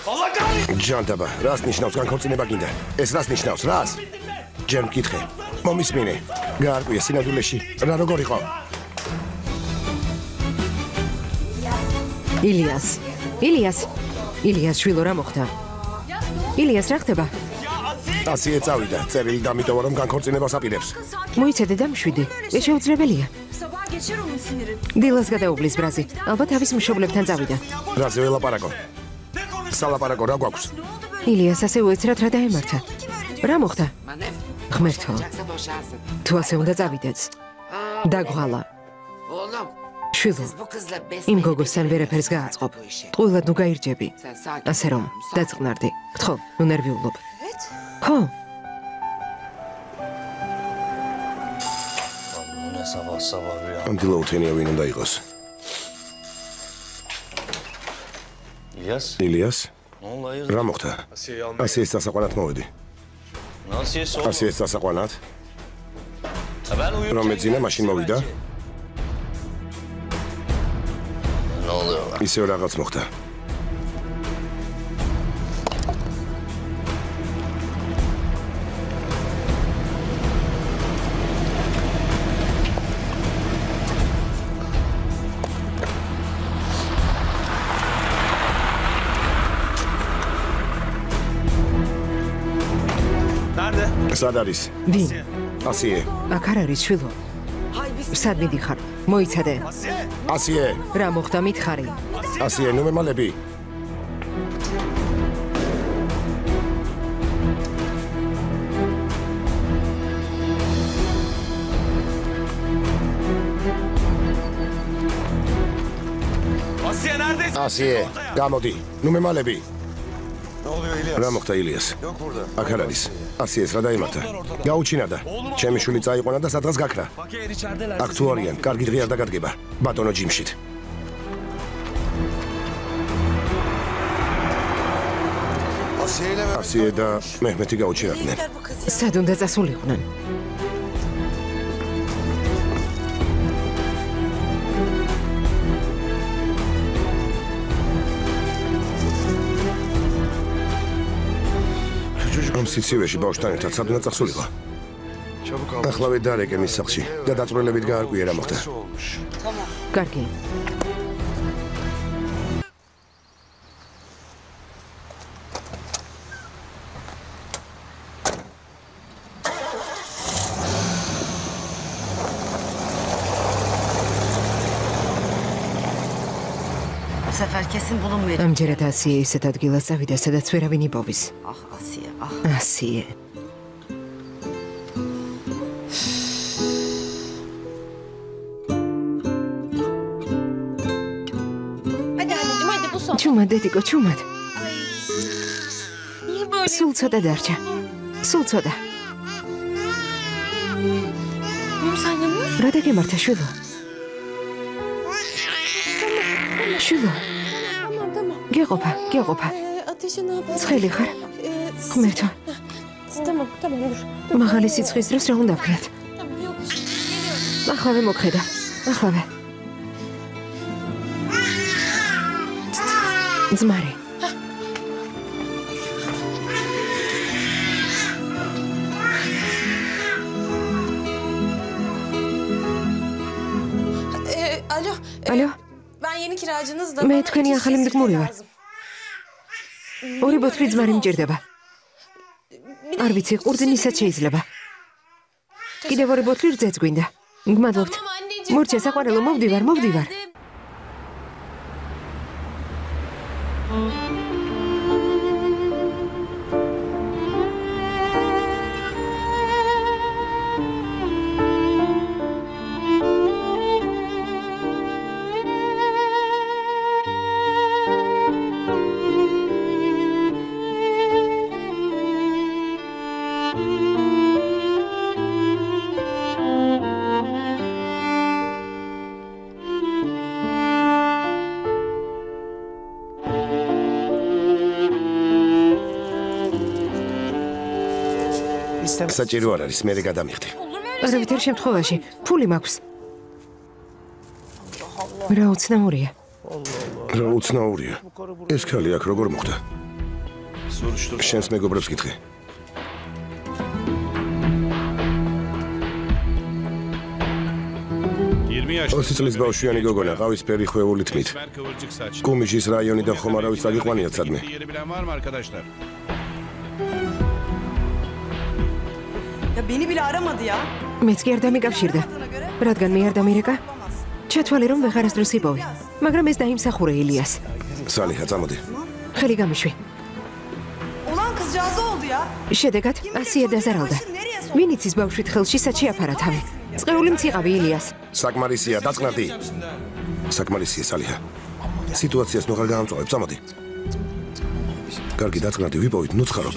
ჯანდაბა, რას ნიშნავს განქორწინება გინდა? ეს რას ნიშნავს? რას? ჯერ მკითხე. მომისმინე. გაარკვია სინამდვილეში რა როგორ იყო? ილიას შვილო რა მოხდა? ილიას რა ხდება? ასიე წავიდა, წერილი დამიტოვა რომ განქორწინებას აპირებს. მოიცადე და მშვიდი. ეს შეუძლებელია. დილას გადაუგლის ბრაზი. ალბათ თავის მშობლებთან წავიდა. რაზე ველაპარაკო? სალაპარაკო რა გვაქვს? ილიას ასე უეცრად რა დაემართა? რა მოხდა? ღმერთო. თუ ასე უნდა წავიდეთ. დაგღალა. შვილო, იმ გოგოსთან ვერაფერს გააწყობ. ტყუილად ნუ გაირჯები. ასე რომ, დაწყნარდი. გთხოვ, ნუ ნერვიულობ. ხო. ამდილოუთენია ვინ უნდა იყოს? ილიას? რა მოხდა? ასიეს დასაყვანად მოვედი. ასიეს დასაყვანად? რომ მეძინა მაშინ მოვიდა? ისევ რაღაც მოხდა. სად არის? ვინ? ასიე. აქ არ არის შვილო. სად მიდიხარ? მოიცადე. ასიე. რა მოხდა მითხარი? ასიე, ნუ მემალები. ასიე, გამოდი. ნუ მემალები. რა მოხდა ილიას? აქ არ არის. ასიეს რა დაიმართა? გაუჩინადა. ჩემი შვილი წაიყვანა და სადღაც გაქრა. აქ თუ არიან, კარგი დღე არ დაგადგება. ბატონო ჯიმშით. ასიე და მეჰმეთი გაუჩინადნენ. სად უნდა წასულიყვნენ? ამ სიცივეში ბავშვთან ერთად სად უნდა წასულიყო? ახლავე დარეკე მის სახლში და დაწვრილებით გაარკვია რა მოხდა. კარგი. ამჯერად ასიე ისეთ ადგილას წავიდა, სადაც ვერავინ იპოვის. ასიე. ჩუმად, დედიკო, ჩუმად. სულ ცოტა დარჩა. სულ ცოტა. რა დაგემართა, შვილო? შვილო. გეყოფა. ცხელი ხარ? ღმერთო. მაღალი სიცხის დროს რა უნდა ვქნათ? ახლავე მოგხედა. ახლავე. ძმარი. ალო? მე თქვენი ახალი მდგმური ვარ. ორი ბოთლი ძმარი მჭირდება. არ ვიცი, ყურძნისაც შეიძლება. კიდევ ორი ბოთლი რძეც გვინდა. გმადლობთ. მორჩა საყვარელო, მოვდივარ. საჭირო არ არის, მე გადამიხდი. არავითარ შემთხვევაში, ფული მაქვს. რა უცნაურია. ეს ქალი აქ როგორ მოხდა? შენს მეგობრებს გითხე. 20 წლის ბავშვიანი გოგონა ყავისფერი ხვეული თმით. კუმიშის რაიონიდან ხომარავის წაგიყვანიათ სადმე. Beni bile aramadı ya. მეც კი არ დამიკავშირდა. რადგან მე არ დამირეკა? ჩათვალე რომ ვეღარასდროს იპოვე. მაგრამ ეს დაიმსახურე ილიას. სალიჰა, წამოდი. ხელი გამიშვი. Olan kızcağız oldu ya. შედეგად ასია დაზარალდა. ვინ იცის ბავშვით ხელში სად შეაფარა თავი? წყეული მციყავი ილიას. საკმარისია, დაწყნარდი. საკმარისია, სალიჰა. სიტუაციას ნუ ხარ გაამწვავებ, წამოდი. კარგი, დაწყნარდი, ვიპოვით, ნუ ცხარო.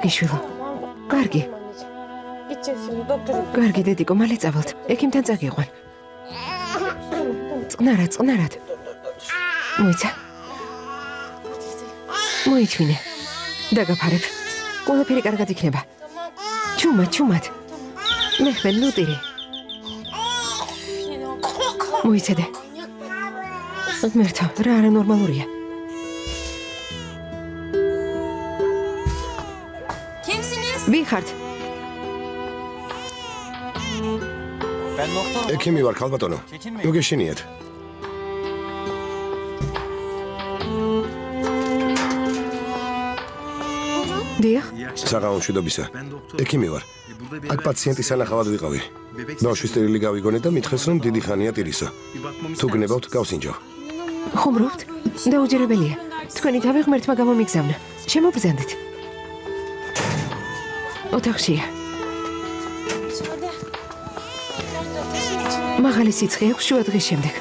კარგი შვილო. კარგი. კარგი დედიკო, მალე წავალთ. ექიმთან წაგიყვან. წყნარად. მოიცა. მოითმინე. დაგაფარებ. ყველაფერი კარგად იქნება. ჩუმად. მეხმენ ნუტირი. მოიცადე. ღმერთო, რა არანორმალურია. ვინ ხართ? ექიმი ვარ, ქალბატონო. ნუ გეშინიათ. დიახ. საღამომშვიდობისა. ექიმი ვარ. აქ პაციენტის სანახავად ვიყავი. ბავშვის წერილი გავიგონე და მითხეს რომ დიდი ხანია ტირისა. თუ გნებავთ, გავსინჯო. ხუმრობთ? დაუჯერებელია. თქვენი თავი ღმერთმა გამომიგზავნა. შემოგბრძანდით. ოთახშია. მაღალი სიცხე აქვს შუა დღის შემდეგ.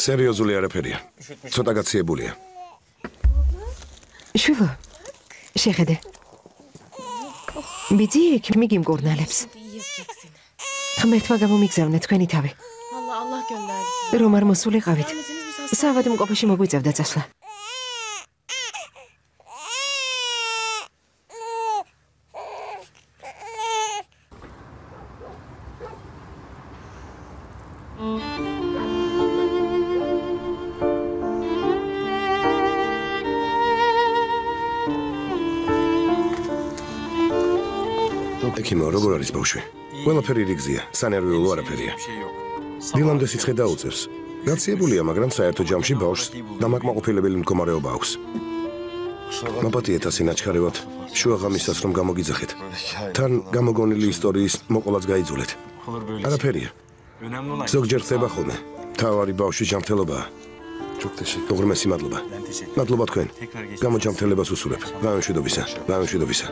სერიოზული არაფერია. ცოტა გაციებულია. შვილო, შეხედე. ბიძი ექიმი გიმკურნალებს. ღმერთმა გამომიგზავნა თქვენი თავი. რომ არ მოსულიყავით, საავადმყოფოში მოგვიწევდა წასვლა. ექიმო, როგორ არის ბავშვი? ყველაფერი რიგზია, სანერვიულო არაფერია. დილამდე სიცხე დაუწევს. გაციებულია, მაგრამ საერთო ჯამში ბავშვს დამაკმაყოფილებელი მდგომარეობა აქვს. მაპატიეთ ასე ნაჩქარევად, შუაღამისას რომ გამოგიძახეთ. თან გამოგონილი ისტორიის მოყოლაც გაიძულეთ. არაფერია. ზოგჯერ ხდება ხოლმე. თავარი ბავშვის ჯანმრთელობაა. უღრმესი მადლობა. მადლობა თქვენ. გამოჯანმრთელებას უსურებ. გამშვიდობისა. გამშვიდობისა.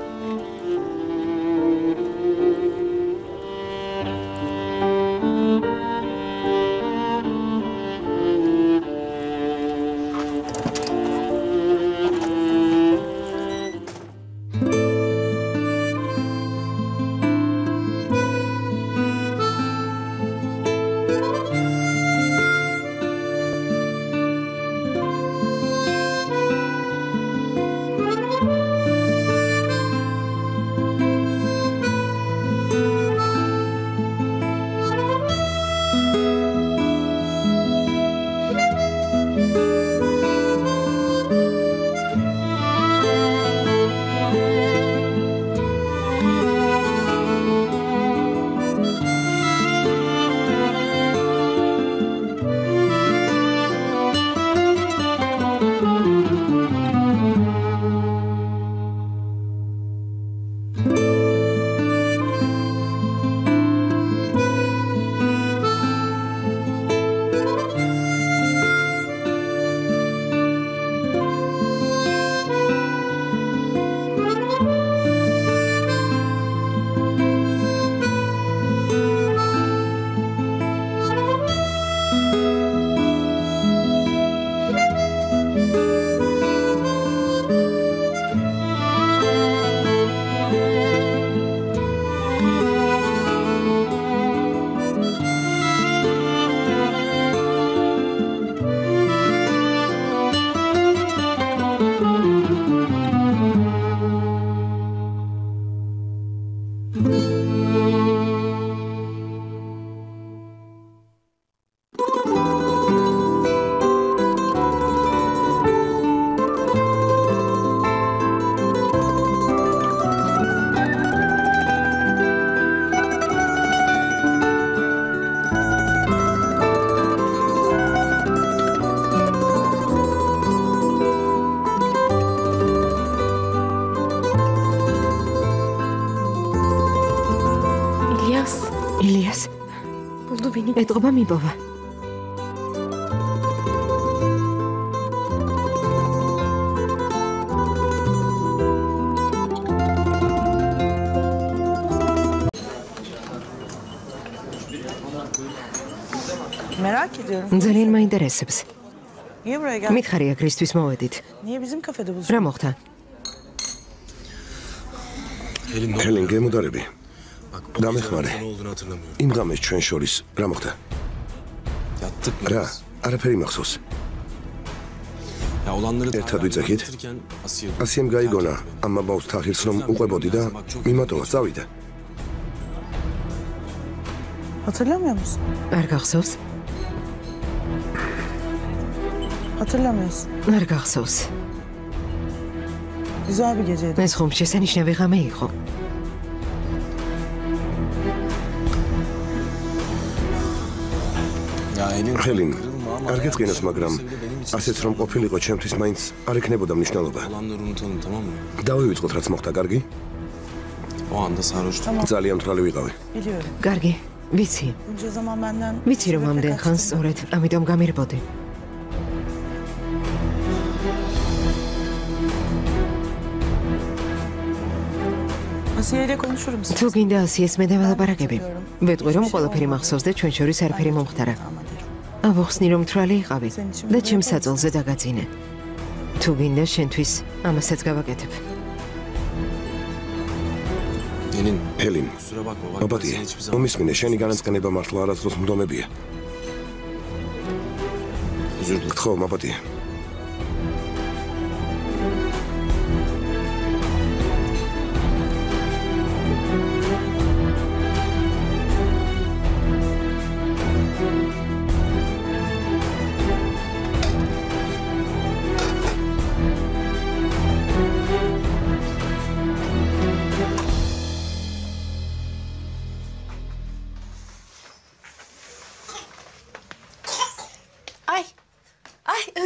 ეტყობა მიპოვა. Merak ediyorum. ძალიან მაინტერესებს. Niye buraya geldin? მითხარია ქრისტვის მოვედით. Niye bizim kafede buluştun? რა მოხდა? ჰელენ, გემოდარები. დამეხმარე. იმ ღამეს ჩვენ შორის რა მოხდა? რა, არაფერი მახსოვს. ერთად ვიძახით. ასიემ გაიგონა, ამ ბავშვს თახილს რომ უყვებოდი და მიმატოვა, წავიდა. Hatırlamıyor musun? არ გახსოვს? Hatırlamıyorsun. არ გახსოვს. Güzel bir geceydi. ეს ხომ შესანიშნავი ღამე იყო. ჰელენ, არ გეწყინოს, მაგრამ ასეც რომ ყოფილიყო ჩემთვის მაინც არ ექნებოდა მნიშვნელობა. დავივიწყოთ რაც მოხდა, კარგი? ძალიან მთლალი ვიყავი. Biliyorum. კარგი, ვიცი. Bunca zaman benden... ვიცი რომ ამდენ ხანს სწორედ ამიტომ გამირბოდი. Asiye'yle konuşurum. თუ გინდა ასიეს მე დავალაპარაკები. ვეტყვი რომ ყველაფერი მახსოვს და ჩვენ შორის არაფერი მომხდარა. ავახსნი რომ თრალი იყავი და ჩემს საწოლზე დაგაძინე. თუ გინდა შენთვის ამასაც გავაკეთებ. ჰელენ, მაპატიე, მომისმინე, შენი განაწყენება მართლა არასდროს მდომებია. გთხოვ, მაპატიე.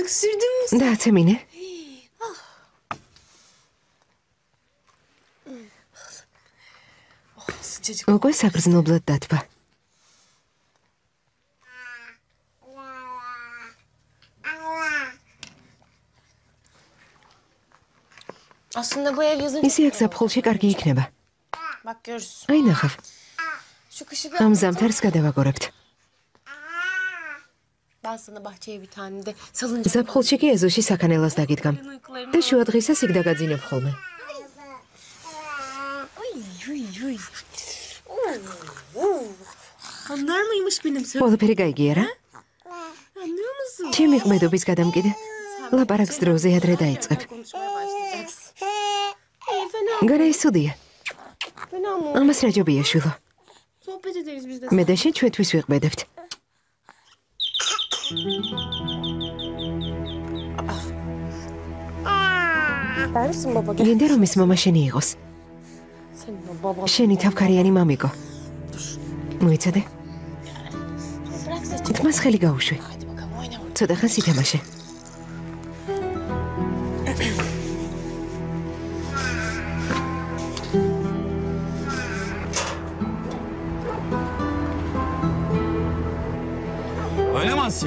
Öksürdün mü? დააცემინე. Sıcacık. უკვე საგრძნობლად დათბა. Aslında bu ev yazın ისი აქ ზაფხულში კარგი იქნება. Bak görürsün. აი ნახავ. Şu kışı ამ ზამთარს გადავაგორებთ. ben sana bahçeye bir tane de salıncak. ზაფხულში კი ეზოში საქანელას დაგიდგამ. და შუა დღისას იქ დაგაძინებ ხოლმე. Anlar mıymış benim söz? ყველაფერი გაიგია რა? Anlıyor musun? ჩემი ყმედობის გადამკიდე. ლაპარაკს დროზე ადრე დაიწყებ. Konuşmaya başlayacaksın. Fena. გარაისუდია. Fena mı? ამას რა ჯობია შვილო? Sohbet ederiz biz de. მე და შენ ჩვენთვის ვიყვებთ. Der misin baba? Gel. გინდა რომ ის მამა შენი იყოს. Senin o baba. შენი თავქარიანი მამიკო. მოიცადე? Bırak saçını. თმას ხელი გაუშვი. Hadi bakalım oyna. ცოტა ხანს ითამაშე.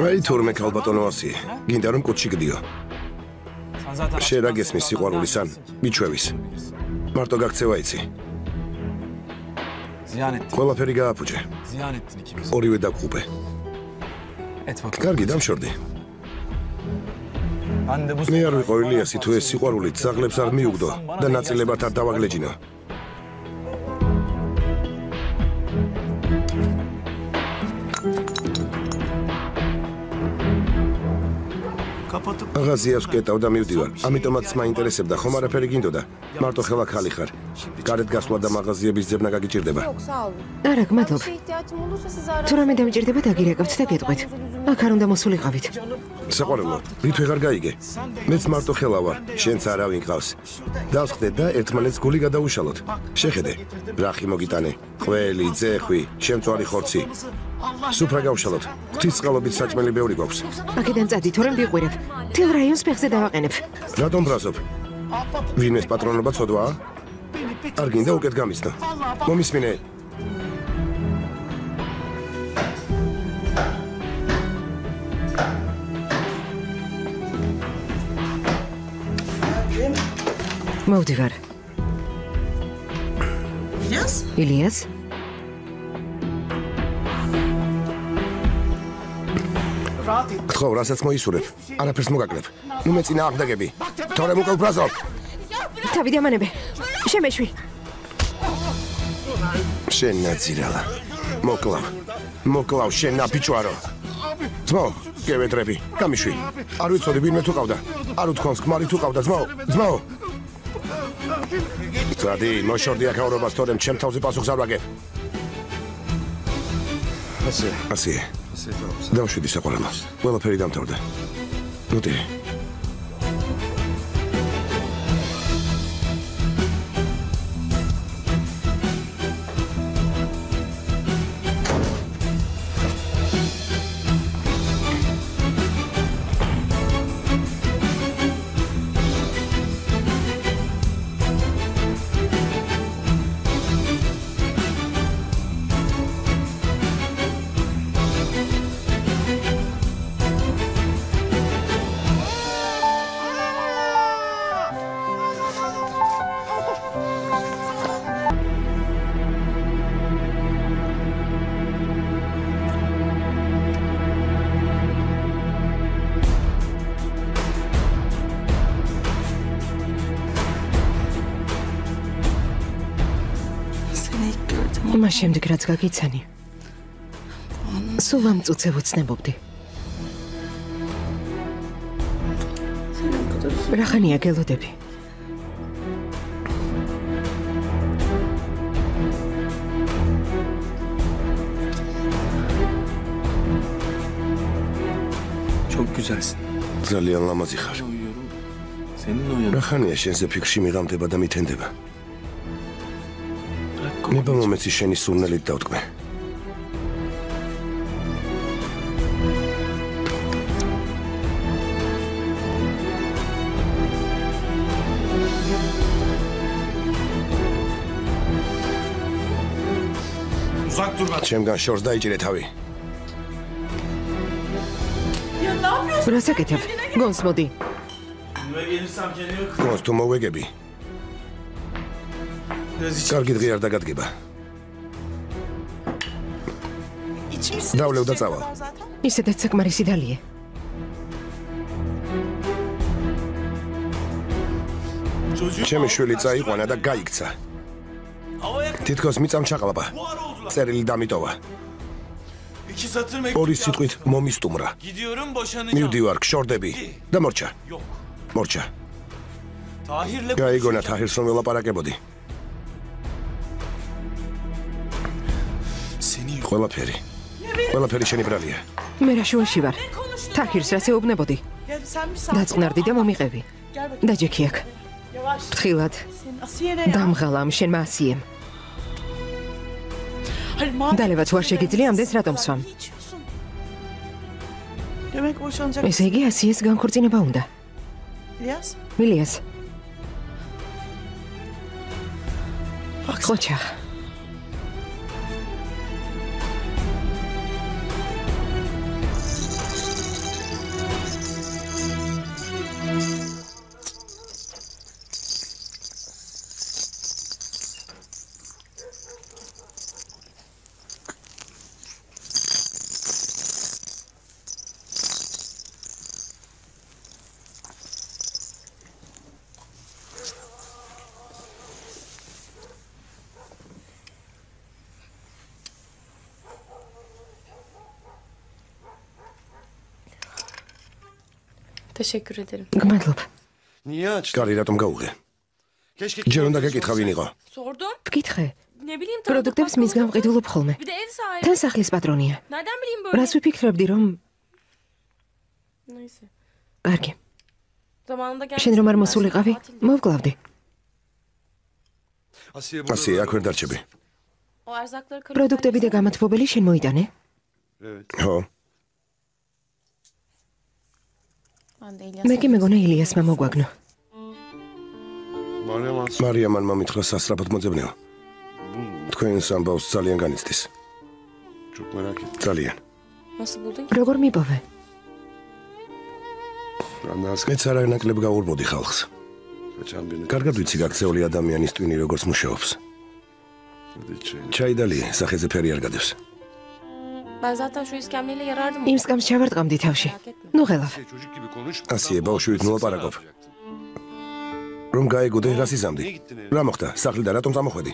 აი თურმე ქალბატონო ასი. გინდა რომ კუჩი გდიო. შენ რა გესმის სიყვარულისან? მიჩვევის. მარტო გაქცევა იცი. Ziyan ettin. ყველაფერი გააფუჭე. Ziyan ettin ikimiz. ორივე დაგყუპე. Et bakalım. კარგი დამშორდი. Ben de bu მე არ ვიყო ილიასი თუ ეს სიყვარულით ზაღლებს არ მიუგდო და ნაწილებად არ დავაგლეჯინო. kapatıp აღაზიას ვკეტავ და მივდივარ. ამიტომაც მაინტერესებდა, ხომ არაფერი გინდოდა? მარტო ხელა ხალი ხარ. გარეთ გასვლა და მაღაზიების ძებნა გაგიჭირდება. Yok sağ olun. არა, Bir გმადლობ. şeye ihtiyacım olursa sizi ararım. თუ რამე დამჭირდება დაგირეკავთ და გეტყვით. აქ არ უნდა მოსულიყავით. საყვარელო, რით ვეღარ გაიგე? მეც მარტო ხელა ვარ, შენც არავინ გყავს. დავსხდეთ და ერთმანეთს გული გადაუშალოთ. შეხედე, რახი მოგიტანე, ყველი, ძეხვი, შემწვარი ხორცი. სუფრა გავშალოთ. ღვთისწყალობით საჭმელი ბევრი გვაქვს. აქედან წადი, თორემ ვიყვირებ. თელ რაიონს ფეხზე დავაყენებ. რატომ ბრაზობ? ვინმეს პატრონობა ცოდვაა? არ გინდა უკეთ გამიცნო. მომისმინე. მოვდივარ. ილიას? გთხოვ, რასაც მოისურვებ. არაფერს მოგაკრებ. ნუ მე წინა აღდგები. თორემ უკვე ვბრაზობ. თავი დამანებე. შემეშვი. შენ ნაძირალა. მოკლავ შენ ნაბიჯვარო. ძმო, გევედრები, გამიშვი. არ ვიცოდი ვინმე თუ ყავდა. არ უთქვამს ქმარი თუ ყავდა, ძმო. წადი, მოშორდი აქაურობას, თორემ ჩემ თავზე პასუხს არ ვაგებ. ასე. დავშვიდი საყვარელო. ყველაფერი დამთავრდა. ნუტი. მას შემდეგ რაც გაგიცანი. სულ ამ წუთზე ვუცნებობდი. რახანია გელოდები? çok güzelsin. ძალიან ლამაზი ხარ. Senin o yanın. რახანია შენზე ფიქრში მიღამდება და მითენდება. ნება მომეცი შენი სურნელით დავტკბე. ჩემგან შორს დაიჭირე თავი. რას აკეთებ? გონს მოდი. გონს თუ მოვეგები. კარგი დღე არ დაგადგება. დავლევ და წავალ. ისედაც საკმარისი დალია. ჩემი შვილი წაიყვანა და გაიქცა. თითქოს მიწამ ჩაყლაპა. წერილი დამიტოვა. ორი სიტყვით მომისტუმრა. მივდივარ, გშორდები და მორჩა. მორჩა. გაიგონა თაჰირს რომ ველაპარაკებოდი. ყველაფერი შენი ბრალია. მე რა შუაში ვარ? თაჰირს რას ეუბნებოდი? დაწყნარდი და მომიყევი. დაჯექი აქ. ფრთხილად. დამღალა ამ შენმა ასიემ. დალევა თუ არ შეგიძლია ამდენს რატომ სვამ? ესე იგი ასიეს განქორწინება უნდა. მილიას. ხოჩა. Teşekkür ederim. გმადლობ. კარი რატომ გაუღე? ჯერ უნდა გეკითხა ვინ იყო. Sordum. ვკითხე. Ne bileyim პროდუქტებს მისგან ვყიდულობ ხოლმე. Bir de ev sahibi. თან სახლის პატრონია. Nereden bileyim böyle? რას ვიფიქრებდი რომ Neyse. კარგი. Zamanında geldi. შენ რომ არ მოსულიყავი, მოვკლავდი. ასია, აქ ვერ დარჩები. O erzakları karı. პროდუქტები და გამათბობელი შენ მოიტანე? ხო, Ben de İlyas. მე კი მეგონა ილიასმა მოგვაგნო. მარიამან მომითხრა სასწრაფოდ მოძებნეო. თქვენს ამბავს ძალიან განიცდის. ძალიან. Nasıl buldun ki? როგორ მიპოვე? მეც არანაკლებ გაურბოდი ხალხს. კარგად ვიცი გაქცეული ადამიანის ტვინი როგორც მუშაობს. ჩაიდალი სახეზე ფერი არ გადევს. Ben zaten şu iskemleyle yarardım. იმ სკამს ჩავარტყამდი თავში. ნუ ღელავ. ასია, ბავშვით ნულაპარაკობ. რომ გაეგოდე რას იზამდი? რა მოხდა? სახლიდან რატომ წამოხვედი?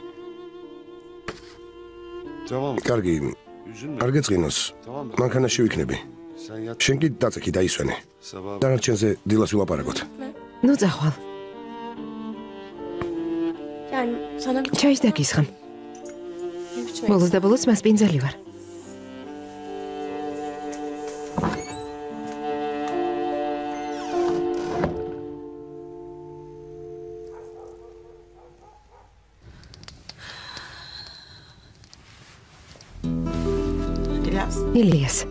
კარგი, არ გეწყინოს. მანქანაში ვიქნები. შენ კი დაწექი და ისვენე. დანარჩენზე დილას ვილაპარაკოთ. ნუ წახვალ. Yani sana bir ჩაის დაგისხამ. ne biçim ბოლოს და ბოლოს მასპინძელი ვარ. İlyas. ილიას.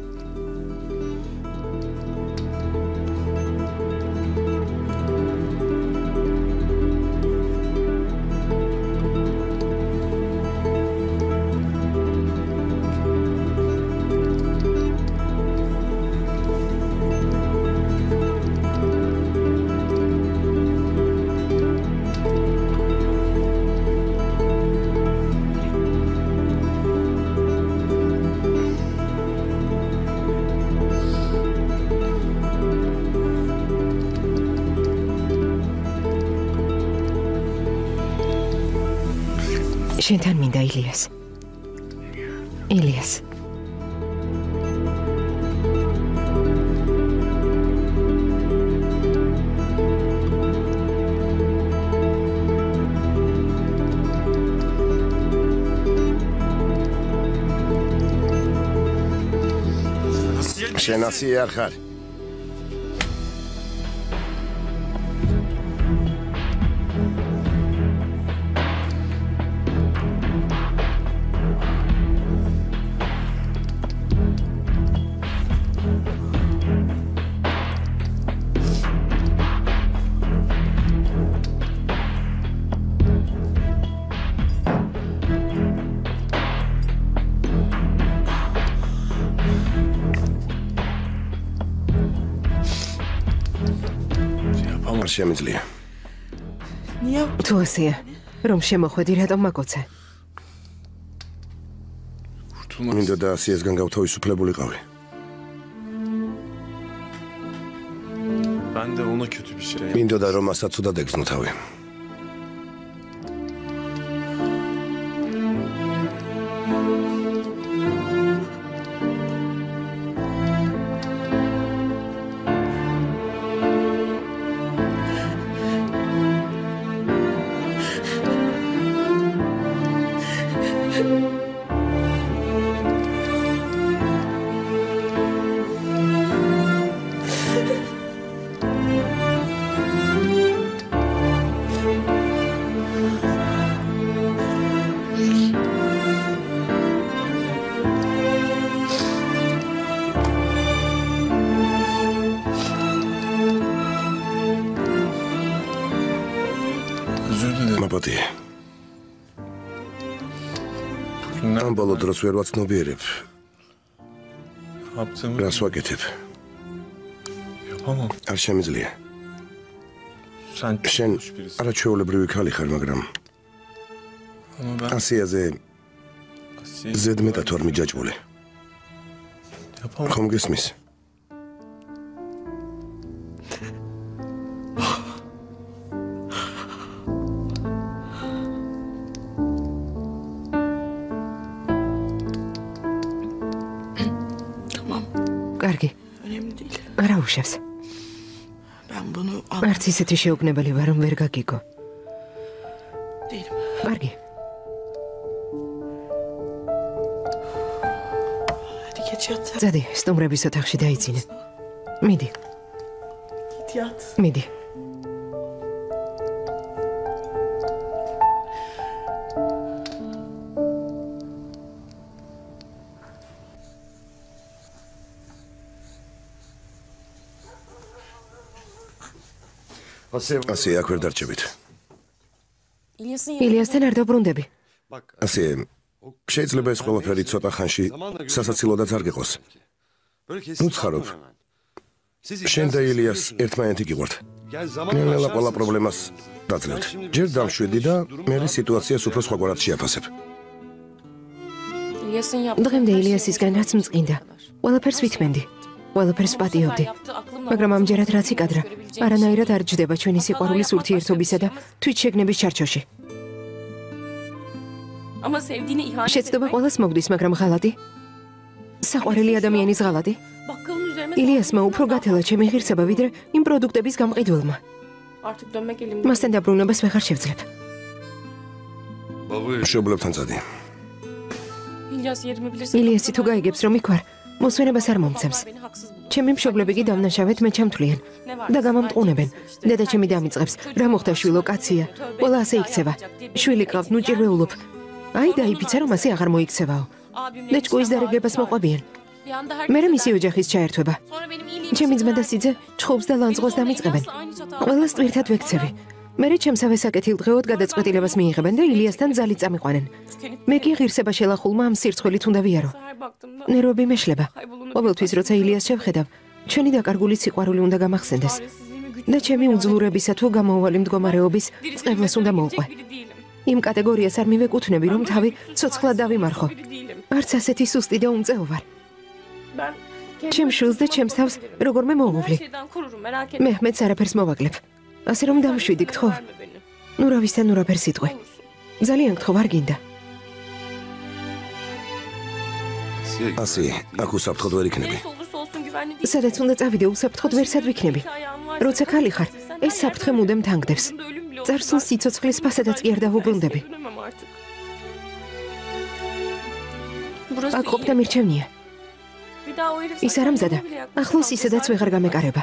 შენთან მინდა ილიას. ილიას. შენ ასია არ ხარ. არ შემიძლია. ნია, თუ ასეა, რომ შემოხვედი, რატომ მაგოცე? მინდა და ასიასგან გავთავისუფლებულიყავი. Ben de ona kötü bir şey მინდოდა რომ მასაც უდად ეგზნო თავი. Özür dilerim. მაპატი, Bugünler ამ ბოლო დროს ვერ ვაცნობიერებ, yaptığımı რას ვაკეთებ. yapamam. არ შემიძლია. Sen çok შენ hoş birisin. არაჩვეულებრივი ქალი ხარ, მაგრამ Ama ben ასიაზე Asiye ზედმეტად ვარ მიჯაჭვული. yapamam. ხომ გესმის? tamam. კარგი, Önemli değil. არა უშავს. Ben bunu არც ისეთი შეუგნებელი ვარ, რომ ვერ გაგიგო. değilim. კარგი, Hadi geç yat sen. წადი, სტუმრების ოთახში დაიძინე. მიდი, Git yat. მიდი. ასე აქ ვერ დარჩებით. ილიასთან არ დაბრუნდები. ასე შეიძლება ეს ყველაფერი ცოტა ხანში სასაცილოდაც არ გიყოს. ნუ ცხარობ. შენ და ილიას ერთმანეთი გიყვართ. ნელა ყველა პრობლემას დაძლევთ. ჯერ დამშვიდი და მე სიტუაციას უფრო სხვაგვარად შეაფასებ. დღემდე ილიასისგან რაც მწყინდა, ყველაფერს ვითმენდი. ყველაფერს პატიობდი. მაგრამ ამჯერად რაც იკადრა, არანაირად არ ჯდება ჩვენი სიყვარულის ურთიერთობისა და თვით შეგნების ჩარჩოში. შეცდობა ყველას მოგდის, მაგრამ ღალატი? საყვარელი ადამიანის ღალატი? ილიასმა უფრო გათელა ჩემი ღირსება, ვიდრე იმ პროდუქტების გამყიდველმა. მასთან დაბრუნებას ვეღარ შევძლებ. მშობლებთან წადი. ილიასი თუ გაიგებს, რომ იქ ვარ, მოსვენებას არ მომცემს. ჩემი მშობლები კი დამნაშავედ მე ჩამთვლიან და გამამტყუნებენ. დედა ჩემი დამიწყებს, რა მოხდა შვილო, კაცია, ყველა ასე იქცევა. შვილი ყავთ, ნუ ჭირვეულობ. აი დაიფიცა, რომ ასე აღარ მოიქცევაო. დეჭკუის დარიგებას მოყვებიან. მერე მისი ოჯახის ჩაერთვება. ჩემი ძმა და სიძე ჩხუბს და ლანძღოს დამიწყებენ. ყველას ტვირთად ვექცევი. მერე ჩემსავე საკეთილდღეოდ გადაწყვეტილებას მიიღებენ და ილიასთან ძალით წამიყვანენ. მე კი ღირსება შელახულმა ამ სირცხვილით უნდა ვიარო. ნერვები მეშლება. ყოველთვის როცა ილიას შევხედავ, ჩვენი დაკარგული სიყვარული უნდა გამახსენდეს. და ჩემი უძლურებისა თუ გამოუვალი მდგომარეობის წყევლას უნდა მოვყვე. იმ კატეგორიას არ მივეკუთვნები, რომ თავი ცოცხლად დავიმარხო. არც ასეთი სუსტი და უმწეო ვარ. ჩემ შვილს და ჩემს თავს როგორმე მოვუვლი. მეჰმედს არაფერს მოვაკლებ. ასე რომ დამშვიდი, გთხოვ. ნუ რავისთან ნუ რაფერს იტყვი. ძალიან გთხოვ, არ გინდა. ასე, აქ უსაფრთხოდ ვერ იქნები. სადაც უნდა წავიდე, უსაფრთხოდ ვერსად ვიქნები. როცა ქალი ხარ, ეს საფრთხე მუდამ თანგდებს. წარსულ სიცოცხლის ფასადაც კი არ დავუბრუნდები. აქ ყოფნა მირჩევნია. ის არ ამზადა. ახლოს ისედაც ვეღარ გამეკარება.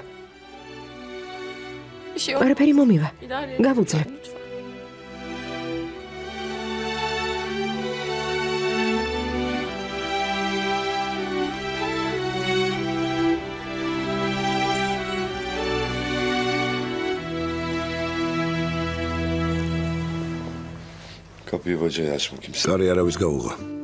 არაფერი მომივა. გავუძლებ. კარი არავის გაუღო.